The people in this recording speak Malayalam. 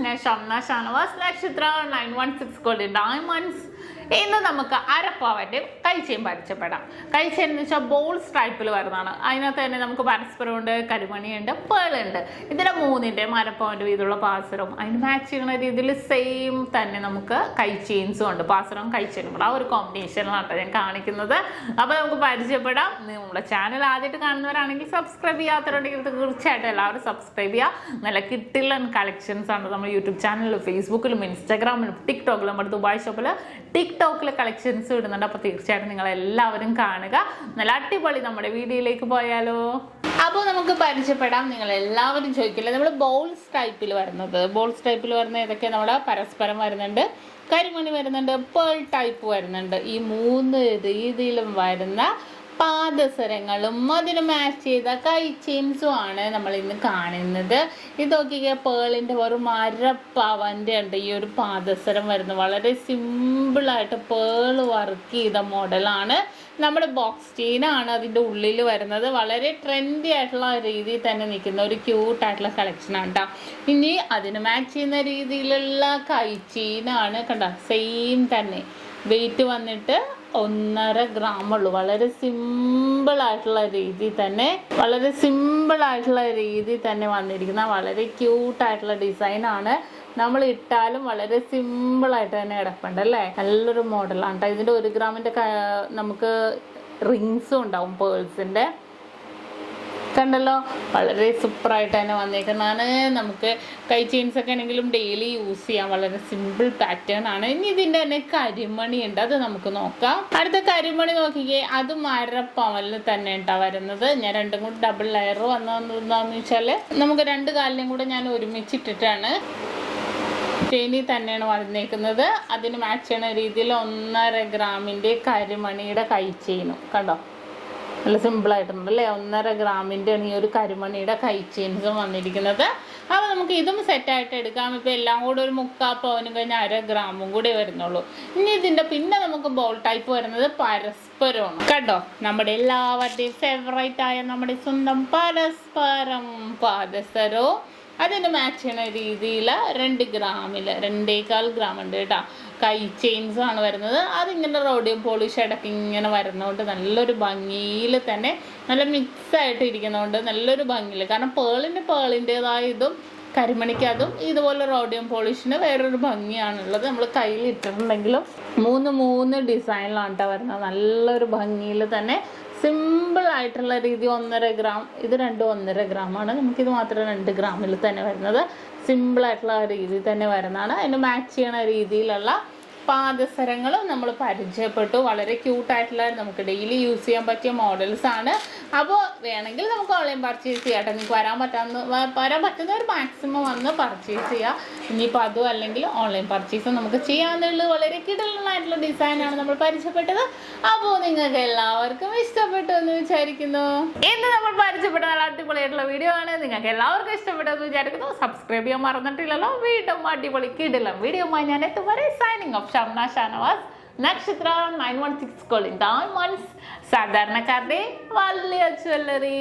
ഞാൻ ഷംന ഷാനവാസ് നക്ഷത്ര 916 ഗോൾഡ് ഡയമണ്ട്സ്. ഇന്ന് നമുക്ക് അരപ്പാവൻ്റെ കൈച്ചെയിൻ പരിചയപ്പെടാം. കൈച്ചെയിൻ എന്ന് വെച്ചാൽ ബോൾസ് ടൈപ്പിൽ വരുന്നതാണ്. അതിനകത്ത് തന്നെ നമുക്ക് പരസ്പരമുണ്ട്, കരിമണിയുണ്ട്, പേളുണ്ട്. ഇതിൻ്റെ മൂന്നിൻ്റെയും അരപ്പാവൻ്റെ വീതമുള്ള പാസരവും അതിന് മാച്ച് ചെയ്യുന്ന രീതിയിൽ സെയിം തന്നെ നമുക്ക് കൈച്ചെയിൻസും ഉണ്ട്. പാസരവും കൈച്ചെയിനും കൂടെ ആ ഒരു കോമ്പിനേഷനിലാണ് ഞാൻ കാണിക്കുന്നത്. അപ്പോൾ നമുക്ക് പരിചയപ്പെടാം. നമ്മുടെ ചാനൽ ആദ്യമായിട്ട് കാണുന്നവരാണെങ്കിൽ സബ്സ്ക്രൈബ് ചെയ്യാത്തവരുണ്ടെങ്കിൽ തീർച്ചയായിട്ടും എല്ലാവരും സബ്സ്ക്രൈബ് ചെയ്യുക. നല്ല കിട്ടില്ലൻ കളക്ഷൻസ് ആണ് നമ്മുടെ യൂട്യൂബ് ചാനലിലും ഫേസ്ബുക്കിലും ഇൻസ്റ്റാഗ്രാമിലും ടിക്ടോക്കിലും നമ്മുടെ ദുബായ് ഷോപ്പിൽ ടിക്ടോക്കിലെ കളക്ഷൻസ് ഇടുന്നുണ്ട്. അപ്പോൾ തീർച്ചയായിട്ടും നിങ്ങൾ എല്ലാവരും കാണുക. നല്ല അടിപൊളി. നമ്മുടെ വീഡിയോയിലേക്ക് പോയാലോ? അപ്പോൾ നമുക്ക് പരിചയപ്പെടാം. നിങ്ങൾ എല്ലാവരും ചോദിക്കില്ല, നമ്മൾ ബോൾസ് ടൈപ്പിൽ വരുന്നത്. ബോൾസ് ടൈപ്പിൽ വരുന്ന ഏതൊക്കെ? നമ്മുടെ പരസ്പരം വരുന്നുണ്ട്, കരിമണി വരുന്നുണ്ട്, പേൾ ടൈപ്പ് വരുന്നുണ്ട്. ഈ മൂന്ന് രീതിയിലും വരുന്ന പാദസരങ്ങളും അതിന് മാച്ച് ചെയ്ത കൈ ചെയിൻസും ആണ് നമ്മൾ ഇന്ന് കാണുന്നത്. ഇത് നോക്കിയ പേളിൻ്റെ വെറും അരപ്പവൻ്റെ ഉണ്ട് ഈ ഒരു പാദസരം വരുന്നത്. വളരെ സിമ്പിളായിട്ട് പേൾ വർക്ക് ചെയ്ത മോഡലാണ്. നമ്മുടെ ബോക്സ് ചെയിനാണ് അതിൻ്റെ ഉള്ളിൽ വരുന്നത്. വളരെ ട്രെൻഡി ആയിട്ടുള്ള രീതിയിൽ തന്നെ നിൽക്കുന്ന ഒരു ക്യൂട്ടായിട്ടുള്ള കളക്ഷനാണ് കേട്ടോ. ഇനി അതിന് മാച്ച് ചെയ്യുന്ന രീതിയിലുള്ള കൈ ചെയിനാണ് കണ്ടോ. സെയിം തന്നെ വെയിറ്റ് വന്നിട്ട് 1.5 ഗ്രാം ഉള്ളൂ. വളരെ സിമ്പിളായിട്ടുള്ള രീതിയിൽ തന്നെ വന്നിരിക്കുന്ന വളരെ ക്യൂട്ടായിട്ടുള്ള ഡിസൈനാണ്. നമ്മൾ ഇട്ടാലും വളരെ സിമ്പിളായിട്ട് തന്നെ കിടപ്പുണ്ട് അല്ലേ. നല്ലൊരു മോഡലാണ് കേട്ടോ. ഇതിൻ്റെ 1 ഗ്രാമിൻ്റെ നമുക്ക് റിങ്സും ഉണ്ടാവും പേഴ്സിൻ്റെ. കണ്ടല്ലോ, വളരെ സൂപ്പറായിട്ട് തന്നെ വന്നേക്കുന്നതാണ്. നമുക്ക് കൈ ചെയിൻസ് ഒക്കെ ആണെങ്കിലും ഡെയിലി യൂസ് ചെയ്യാം. വളരെ സിമ്പിൾ പാറ്റേൺ ആണ്. ഇനി ഇതിൻ്റെ തന്നെ കരിമണി ഉണ്ട്, അത് നമുക്ക് നോക്കാം. അടുത്ത കരിമണി നോക്കിക്കേ, അതും അരപ്പവനിൽ തന്നെ ഉണ്ടാ വരുന്നത്. ഞാൻ രണ്ടും കൂടി ഡബിൾ ലെയർ വന്നതെന്ന് വെച്ചാൽ നമുക്ക് 2 കാലിനും കൂടെ ഞാൻ ഒരുമിച്ചിട്ടിട്ടാണ് ചെയിനിൽ തന്നെയാണ് വന്നേക്കുന്നത്. അതിന് മാച്ച് ചെയ്യുന്ന രീതിയിൽ 1.5 ഗ്രാമിൻ്റെ കരിമണിയുടെ കൈ ചെയിനും കണ്ടോ. നല്ല സിമ്പിളായിട്ടുണ്ട് അല്ലേ. 1.5 ഗ്രാമിൻ്റെ ഈ ഒരു കരിമണിയുടെ കൈ ചെയിൻസും വന്നിരിക്കുന്നത്. അപ്പോൾ നമുക്ക് ഇതും സെറ്റായിട്ട് എടുക്കാം. ഇപ്പോൾ എല്ലാം കൂടെ ഒരു 3/4 പവനും കഴിഞ്ഞ് 1/2 ഗ്രാമും കൂടെ വരുന്നുള്ളൂ. ഇനി ഇതിൻ്റെ പിന്നെ നമുക്ക് ബോൾ ടൈപ്പ് വരുന്നത് പരസ്പരമാണ് കണ്ടോ. നമ്മുടെ എല്ലാവരുടെയും ഫേവറേറ്റ് ആയ നമ്മുടെ സ്വന്തം പരസ്പരം പാദസരവും അതിന് മാച്ച് ചെയ്യുന്ന രീതിയിൽ 2 ഗ്രാമിൽ 2.25 ഗ്രാം ഉണ്ട് കേട്ടോ. കൈ ചെയിൻസും ആണ് വരുന്നത്. അതിങ്ങനെ റോഡിയം പോളിഷ് ഇടയ്ക്ക് ഇങ്ങനെ വരുന്നതുകൊണ്ട് നല്ലൊരു ഭംഗിയിൽ തന്നെ നല്ല മിക്സായിട്ട് ഇരിക്കുന്നതുകൊണ്ട് നല്ലൊരു ഭംഗിയിൽ. കാരണം പേളിൻ്റേതായ ഇതും കരിമണിക്ക് അതും ഇതുപോലെ റോഡിയം പോളിഷിന് വേറൊരു ഭംഗിയാണുള്ളത്. നമ്മൾ കയ്യിൽ ഇട്ടിട്ടുണ്ടെങ്കിലും 3 ഡിസൈനിലാണ് കേട്ടോ വരുന്നത്. നല്ലൊരു ഭംഗിയിൽ തന്നെ സിമ്പിൾ ആയിട്ടുള്ള രീതി 1.5 ഗ്രാം. ഇത് രണ്ടും 1.5 ഗ്രാമാണ്. നമുക്കിത് മാത്രം 2 ഗ്രാമിൽ തന്നെ വരുന്നത്. സിമ്പിളായിട്ടുള്ള രീതിയിൽ തന്നെ വരുന്നതാണ്. അതിന് മാച്ച് ചെയ്യണ രീതിയിലുള്ള പാദസരങ്ങളും നമ്മൾ പരിചയപ്പെട്ടു. വളരെ ക്യൂട്ടായിട്ടുള്ള നമുക്ക് ഡെയിലി യൂസ് ചെയ്യാൻ പറ്റിയ മോഡൽസ് ആണ്. അപ്പോൾ വേണമെങ്കിൽ നമുക്ക് ഓൺലൈൻ പർച്ചേസ് ചെയ്യാം കേട്ടോ. നിങ്ങൾക്ക് വരാൻ പറ്റുന്നവർ മാക്സിമം വന്ന് പർച്ചേസ് ചെയ്യുക. ഇനിയിപ്പോൾ അതും അല്ലെങ്കിൽ ഓൺലൈൻ പർച്ചേസും നമുക്ക് ചെയ്യാന്നുള്ളത്. വളരെ കിടലനായിട്ടുള്ള ഡിസൈനാണ് നമ്മൾ പരിചയപ്പെട്ടത്. അപ്പോൾ നിങ്ങൾക്ക് എല്ലാവർക്കും ഇഷ്ടപ്പെട്ടു എന്ന് വിചാരിക്കുന്നു. ഇന്ന് നമ്മൾ പരിചയപ്പെട്ട നല്ല അടിപൊളിയായിട്ടുള്ള വീഡിയോ ആണ്. നിങ്ങൾക്ക് എല്ലാവർക്കും ഇഷ്ടപ്പെട്ടെന്ന് വിചാരിക്കുന്നു. സബ്സ്ക്രൈബ് ചെയ്യാൻ മറന്നിട്ടില്ലല്ലോ. വീണ്ടും അടിപൊളി കിടലം വീഡിയോമായി ഞാൻ എത്തും വരെ സൈനിങ് ഓഫ്. ഷംന ഷാനവാസ് നക്ഷത്ര 916 ഗോൾഡ് ഡയമണ്ട്സ്. സാധാരണക്കാരുടെ വലിയ ജ്വല്ലറി.